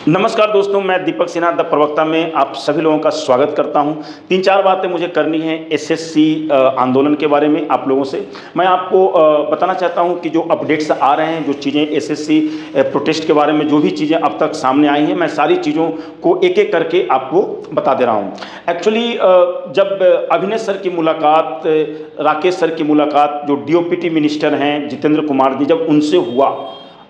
नमस्कार दोस्तों, मैं दीपक सिन्हा द प्रवक्ता में आप सभी लोगों का स्वागत करता हूं। 3-4 बातें मुझे करनी है एसएससी आंदोलन के बारे में आप लोगों से। मैं आपको बताना चाहता हूं कि जो अपडेट्स आ रहे हैं, जो चीज़ें एसएससी प्रोटेस्ट के बारे में जो भी चीज़ें अब तक सामने आई हैं, मैं सारी चीज़ों को एक-एक करके आपको बता दे रहा हूं। एक्चुअली जब अभिनय सर की मुलाकात, राकेश सर की मुलाकात, जो डीओपीटी मिनिस्टर हैं जितेंद्र कुमार जी, जब उनसे हुआ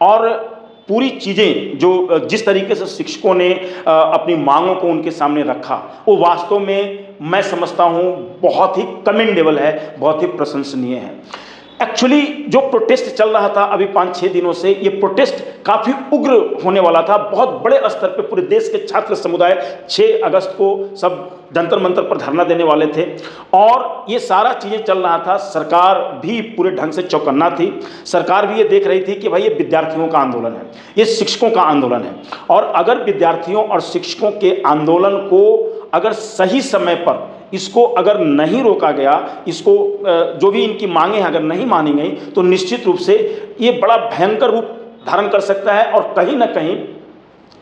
और पूरी चीज़ें जो जिस तरीके से शिक्षकों ने अपनी मांगों को उनके सामने रखा, वो वास्तव में मैं समझता हूँ बहुत ही कमेंडेबल है, बहुत ही प्रशंसनीय है। एक्चुअली जो प्रोटेस्ट चल रहा था अभी 5-6 दिनों से, ये प्रोटेस्ट काफ़ी उग्र होने वाला था। बहुत बड़े स्तर पे पूरे देश के छात्र समुदाय 6 अगस्त को सब जंतर मंतर पर धरना देने वाले थे और ये सारा चीज़ें चल रहा था। सरकार भी पूरे ढंग से चौकन्ना थी। सरकार भी ये देख रही थी कि भाई ये विद्यार्थियों का आंदोलन है, ये शिक्षकों का आंदोलन है और अगर विद्यार्थियों और शिक्षकों के आंदोलन को अगर सही समय पर इसको अगर नहीं रोका गया, इसको जो भी इनकी मांगें अगर नहीं मानी गई, तो निश्चित रूप से ये बड़ा भयंकर रूप धारण कर सकता है और कहीं ना कहीं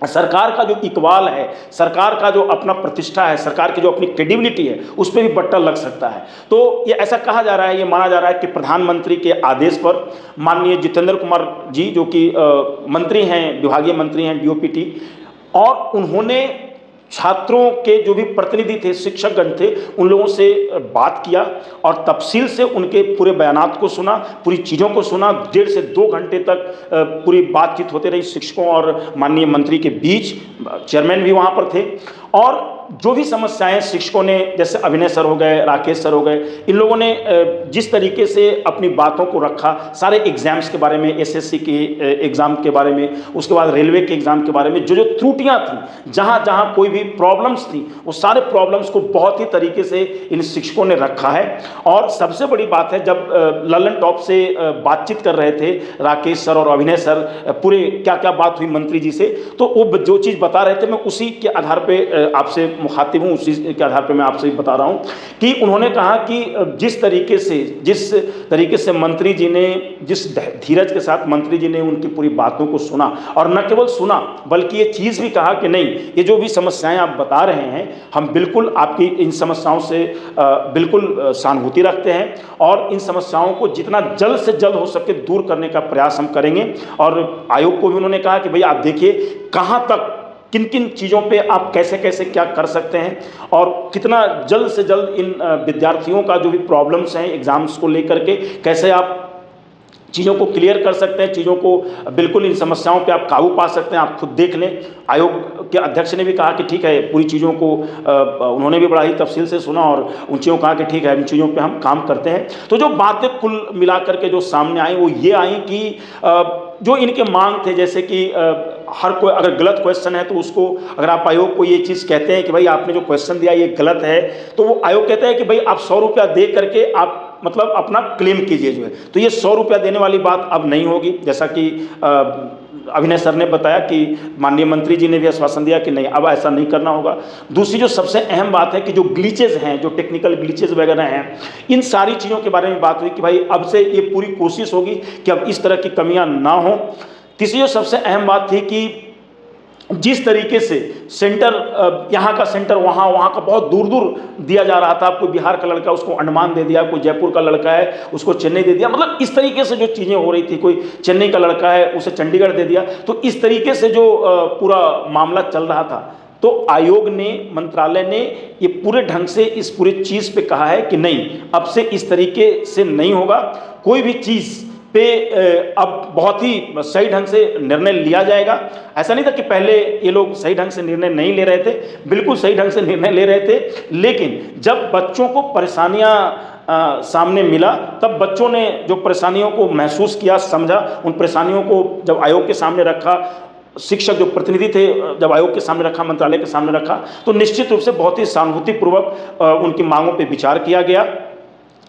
सरकार का जो इकबाल है, सरकार का जो अपना प्रतिष्ठा है, सरकार की जो अपनी क्रेडिबिलिटी है, उस पर भी बट्टा लग सकता है। तो ये ऐसा कहा जा रहा है, ये माना जा रहा है कि प्रधानमंत्री के आदेश पर माननीय जितेंद्र कुमार जी, जो कि मंत्री हैं, विभागीय मंत्री हैं डीओपीटी, और उन्होंने छात्रों के जो भी प्रतिनिधि थे, शिक्षकगण थे, उन लोगों से बात किया और तफसील से उनके पूरे बयानात को सुना, पूरी चीज़ों को सुना। 1.5 से 2 घंटे तक पूरी बातचीत होते रही शिक्षकों और माननीय मंत्री के बीच। चेयरमैन भी वहाँ पर थे और जो भी समस्याएं शिक्षकों ने, जैसे अभिनय सर हो गए, राकेश सर हो गए, इन लोगों ने जिस तरीके से अपनी बातों को रखा, सारे एग्ज़ाम्स के बारे में, एसएससी के एग्ज़ाम के बारे में, उसके बाद रेलवे के एग्ज़ाम के बारे में, जो जो त्रुटियां थी, जहां जहां कोई भी प्रॉब्लम्स थी, वो सारे प्रॉब्लम्स को बहुत ही तरीके से इन शिक्षकों ने रखा है। और सबसे बड़ी बात है, जब ललन टॉप से बातचीत कर रहे थे राकेश सर और अभिनय सर, पूरे क्या क्या बात हुई मंत्री जी से, तो वो जो चीज़ बता रहे थे, मैं उसी के आधार पर आपसे मुखातिब हूँ, उसी के आधार पर मैं आपसे बता रहा हूँ कि उन्होंने कहा कि जिस तरीके से मंत्री जी ने, जिस धीरज के साथ मंत्री जी ने उनकी पूरी बातों को सुना, और न केवल सुना बल्कि ये चीज़ भी कहा कि नहीं, ये जो भी समस्याएं आप बता रहे हैं, हम बिल्कुल आपकी इन समस्याओं से बिल्कुल सहानुभूति रखते हैं और इन समस्याओं को जितना जल्द से जल्द हो सके दूर करने का प्रयास हम करेंगे। और आयोग को भी उन्होंने कहा कि भाई आप देखिए कहाँ तक, किन किन चीज़ों पे आप कैसे कैसे क्या कर सकते हैं और कितना जल्द से जल्द इन विद्यार्थियों का जो भी प्रॉब्लम्स हैं एग्ज़ाम्स को लेकर के, कैसे आप चीज़ों को क्लियर कर सकते हैं, चीज़ों को बिल्कुल इन समस्याओं पे आप काबू पा सकते हैं। आप खुद देख लें। आयोग के अध्यक्ष ने भी कहा कि ठीक है, पूरी चीज़ों को उन्होंने भी बड़ा ही तफसील से सुना और उन चीज़ों को कहा कि ठीक है, इन चीज़ों पे हम काम करते हैं। तो जो बातें कुल मिला करके जो सामने आई, वो ये आई कि जो इनके मांग थे, जैसे कि हर कोई अगर गलत क्वेश्चन है तो उसको, अगर आप आयोग को ये चीज़ कहते हैं कि भाई आपने जो क्वेश्चन दिया ये गलत है, तो वो आयोग कहता है कि भाई आप 100 रुपया दे करके आप मतलब अपना क्लेम कीजिए जो है। तो ये 100 रुपया देने वाली बात अब नहीं होगी, जैसा कि अभिनय सर ने बताया कि माननीय मंत्री जी ने भी आश्वासन दिया कि नहीं, अब ऐसा नहीं करना होगा। दूसरी जो सबसे अहम बात है कि जो ग्लिचेज हैं, जो टेक्निकल ग्लिचेज वगैरह हैं, इन सारी चीज़ों के बारे में बात हुई कि भाई अब से ये पूरी कोशिश होगी कि अब इस तरह की कमियां ना हो। तीसरी जो सबसे अहम बात थी कि जिस तरीके से सेंटर, यहाँ का सेंटर वहाँ का बहुत दूर दूर दिया जा रहा था, कोई बिहार का लड़का उसको अंडमान दे दिया, कोई जयपुर का लड़का है उसको चेन्नई दे दिया, मतलब इस तरीके से जो चीज़ें हो रही थी, कोई चेन्नई का लड़का है उसे चंडीगढ़ दे दिया, तो इस तरीके से जो पूरा मामला चल रहा था, तो आयोग ने, मंत्रालय ने ये पूरे ढंग से इस पूरी चीज़ पे कहा है कि नहीं, अब से इस तरीके से नहीं होगा। कोई भी चीज़ पे अब बहुत ही सही ढंग से निर्णय लिया जाएगा। ऐसा नहीं था कि पहले ये लोग सही ढंग से निर्णय नहीं ले रहे थे, बिल्कुल सही ढंग से निर्णय ले रहे थे, लेकिन जब बच्चों को परेशानियां सामने मिला, तब बच्चों ने जो परेशानियों को महसूस किया, समझा, उन परेशानियों को जब आयोग के सामने रखा, शिक्षक जो प्रतिनिधि थे जब आयोग के सामने रखा, मंत्रालय के सामने रखा, तो निश्चित रूप से बहुत ही सहानुभूतिपूर्वक उनकी मांगों पर विचार किया गया।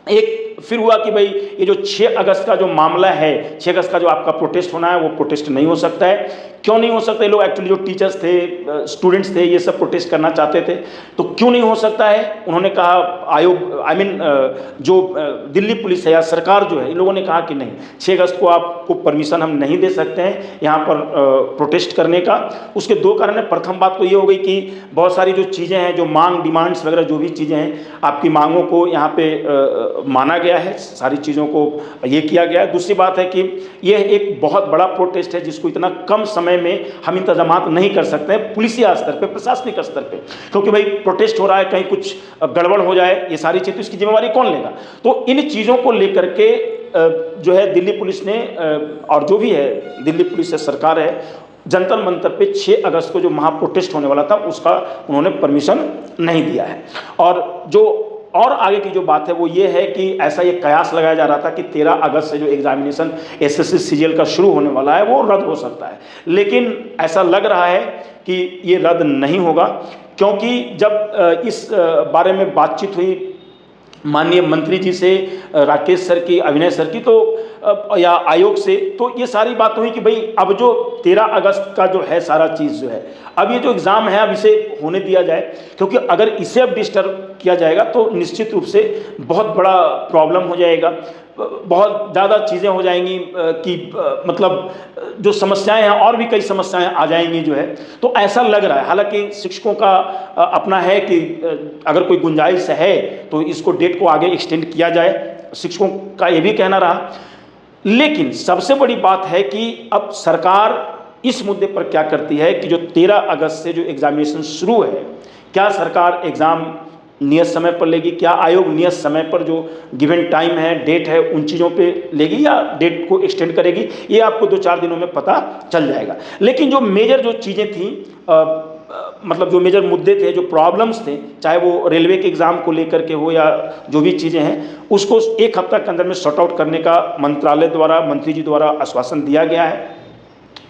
एक फिर हुआ कि भाई ये जो 6 अगस्त का जो मामला है, 6 अगस्त का जो आपका प्रोटेस्ट होना है वो प्रोटेस्ट नहीं हो सकता है। क्यों नहीं हो सकता? लोग एक्चुअली जो टीचर्स थे, स्टूडेंट्स थे, ये सब प्रोटेस्ट करना चाहते थे, तो क्यों नहीं हो सकता है? उन्होंने कहा, आयोग जो दिल्ली पुलिस है या सरकार जो है, इन लोगों ने कहा कि नहीं, 6 अगस्त को आपको परमिशन हम नहीं दे सकते हैं यहाँ पर प्रोटेस्ट करने का। उसके 2 कारण है। प्रथम बात तो ये हो गई कि बहुत सारी जो चीज़ें हैं, जो मांग, डिमांड्स वगैरह जो भी चीज़ें हैं, आपकी मांगों को यहाँ पे माना गया है, सारी चीज़ों को ये किया गया है। दूसरी बात है कि यह एक बहुत बड़ा प्रोटेस्ट है जिसको इतना कम समय में हम इंतजामात नहीं कर सकते हैं पुलिसिया स्तर पे, प्रशासनिक स्तर पे, क्योंकि भाई प्रोटेस्ट हो रहा है, कहीं कुछ गड़बड़ हो जाए, ये सारी चीज़, तो इसकी जिम्मेवारी कौन लेगा? तो इन चीज़ों को लेकर के जो है दिल्ली पुलिस ने, और जो भी है दिल्ली पुलिस है, सरकार है, जंतर मंतर पे 6 अगस्त को जो महा प्रोटेस्ट होने वाला था उसका उन्होंने परमिशन नहीं दिया है। और आगे की जो बात है वो ये है कि ऐसा ये कयास लगाया जा रहा था कि 13 अगस्त से जो एग्जामिनेशन एसएससी सीजीएल का शुरू होने वाला है वो रद्द हो सकता है, लेकिन ऐसा लग रहा है कि ये रद्द नहीं होगा, क्योंकि जब इस बारे में बातचीत हुई माननीय मंत्री जी से, राकेश सर की, अभिनय सर की, तो या आयोग से, तो ये सारी बात हुई कि भाई अब जो 13 अगस्त का जो है सारा चीज़ जो है, अब ये जो एग्ज़ाम है अब इसे होने दिया जाए, क्योंकि अगर इसे अब डिस्टर्ब किया जाएगा तो निश्चित रूप से बहुत बड़ा प्रॉब्लम हो जाएगा, बहुत ज़्यादा चीज़ें हो जाएंगी कि मतलब जो समस्याएं हैं और भी कई समस्याएं आ जाएंगी जो है। तो ऐसा लग रहा है, हालांकि शिक्षकों का अपना है कि अगर कोई गुंजाइश है तो इसको डेट को आगे एक्सटेंड किया जाए, शिक्षकों का ये भी कहना रहा। लेकिन सबसे बड़ी बात है कि अब सरकार इस मुद्दे पर क्या करती है कि जो 13 अगस्त से जो एग्जामिनेशन शुरू है, क्या सरकार एग्ज़ाम नियत समय पर लेगी, क्या आयोग नियत समय पर जो गिवन टाइम है, डेट है, उन चीज़ों पे लेगी या डेट को एक्सटेंड करेगी, ये आपको 2-4 दिनों में पता चल जाएगा। लेकिन जो मेजर जो चीज़ें थी, मतलब जो मेजर मुद्दे थे, जो प्रॉब्लम्स थे, चाहे वो रेलवे के एग्ज़ाम को लेकर के हो या जो भी चीज़ें हैं, उसको 1 हफ्ता के अंदर में सॉर्ट आउट करने का मंत्रालय द्वारा, मंत्री जी द्वारा आश्वासन दिया गया है।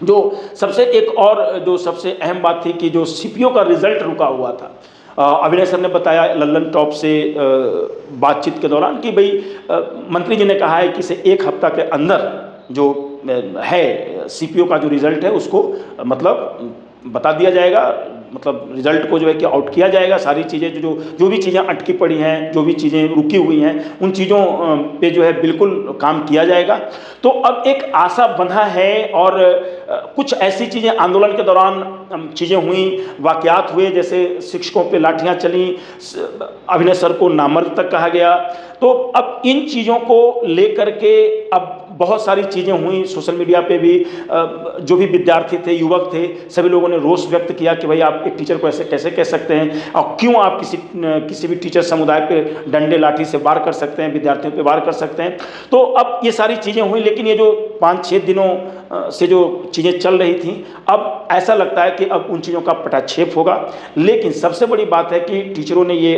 जो सबसे एक और जो सबसे अहम बात थी कि जो सीपीओ का रिजल्ट रुका हुआ था, अभिनय सर ने बताया लल्लन टॉप से बातचीत के दौरान कि भाई मंत्री जी ने कहा है कि इसे 1 हफ्ता के अंदर जो है सीपीओ का जो रिजल्ट है उसको मतलब बता दिया जाएगा, मतलब रिजल्ट को जो है कि आउट किया जाएगा। सारी चीज़ें जो भी चीज़ें अटकी पड़ी हैं, जो भी चीज़ें रुकी हुई हैं, उन चीज़ों पे जो है बिल्कुल काम किया जाएगा। तो अब एक आशा बंधा है, और कुछ ऐसी चीज़ें आंदोलन के दौरान चीज़ें हुई, वाक़यात हुए, जैसे शिक्षकों पे लाठियाँ चली, अभिनय सर को नामर्द तक कहा गया। तो अब इन चीज़ों को लेकर के अब बहुत सारी चीज़ें हुई, सोशल मीडिया पे भी जो भी विद्यार्थी थे, युवक थे, सभी लोगों ने रोष व्यक्त किया कि भाई आप एक टीचर को ऐसे कैसे कह सकते हैं, और क्यों आप किसी भी टीचर समुदाय पे डंडे लाठी से वार कर सकते हैं, विद्यार्थियों पे वार कर सकते हैं। तो अब ये सारी चीज़ें हुई, लेकिन ये जो 5-6 दिनों से जो चीज़ें चल रही थी, अब ऐसा लगता है कि अब उन चीज़ों का पटाक्षेप होगा। लेकिन सबसे बड़ी बात है कि टीचरों ने ये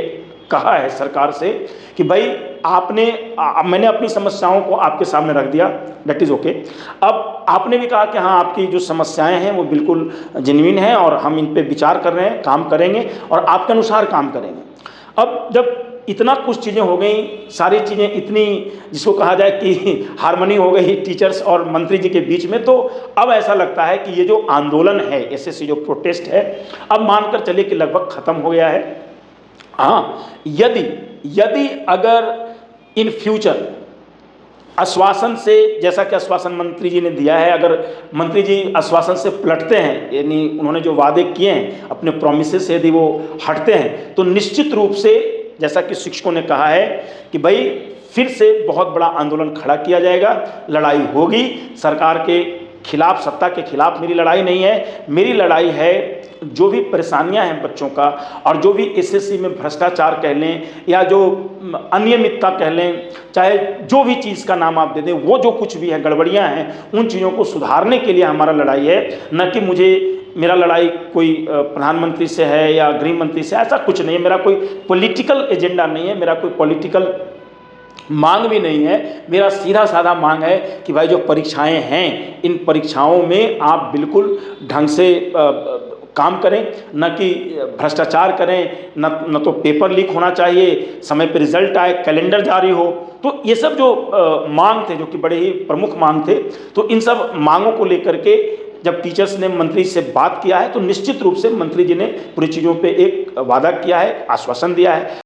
कहा है सरकार से कि भाई मैंने अपनी समस्याओं को आपके सामने रख दिया, दैट इज़ ओके। अब आपने भी कहा कि हाँ, आपकी जो समस्याएं हैं वो बिल्कुल जेन्युइन हैं और हम इन पे विचार कर रहे हैं, काम करेंगे और आपके अनुसार काम करेंगे। अब जब इतना कुछ चीज़ें हो गई, सारी चीज़ें इतनी, जिसको कहा जाए कि हार्मनी हो गई टीचर्स और मंत्री जी के बीच में, तो अब ऐसा लगता है कि ये जो आंदोलन है, एसएससी जो प्रोटेस्ट है, अब मानकर चलिए कि लगभग ख़त्म हो गया है। हाँ, यदि अगर इन फ्यूचर आश्वासन से, जैसा कि आश्वासन मंत्री जी ने दिया है, अगर मंत्री जी आश्वासन से पलटते हैं, यानी उन्होंने जो वादे किए हैं अपने प्रोमिसेस से यदि वो हटते हैं, तो निश्चित रूप से, जैसा कि शिक्षकों ने कहा है कि भाई फिर से बहुत बड़ा आंदोलन खड़ा किया जाएगा, लड़ाई होगी सरकार के खिलाफ, सत्ता के खिलाफ मेरी लड़ाई नहीं है। मेरी लड़ाई है जो भी परेशानियां हैं बच्चों का, और जो भी एसएससी में भ्रष्टाचार कह लें या जो अनियमितता कह लें, चाहे जो भी चीज़ का नाम आप दे दें, वो जो कुछ भी है गड़बड़ियां हैं, उन चीज़ों को सुधारने के लिए हमारा लड़ाई है, न कि मेरा लड़ाई कोई प्रधानमंत्री से है या गृह मंत्री से, ऐसा कुछ नहीं है। मेरा कोई पॉलिटिकल एजेंडा नहीं है, मेरा कोई पॉलिटिकल मांग भी नहीं है। मेरा सीधा साधा मांग है कि भाई जो परीक्षाएं हैं, इन परीक्षाओं में आप बिल्कुल ढंग से काम करें, न कि भ्रष्टाचार करें, न तो पेपर लीक होना चाहिए, समय पे रिजल्ट आए, कैलेंडर जारी हो। तो ये सब जो मांग थे, जो कि बड़े ही प्रमुख मांग थे, तो इन सब मांगों को लेकर के जब टीचर्स ने मंत्री से बात किया है, तो निश्चित रूप से मंत्री जी ने पूरी चीज़ों पे एक वादा किया है, आश्वासन दिया है।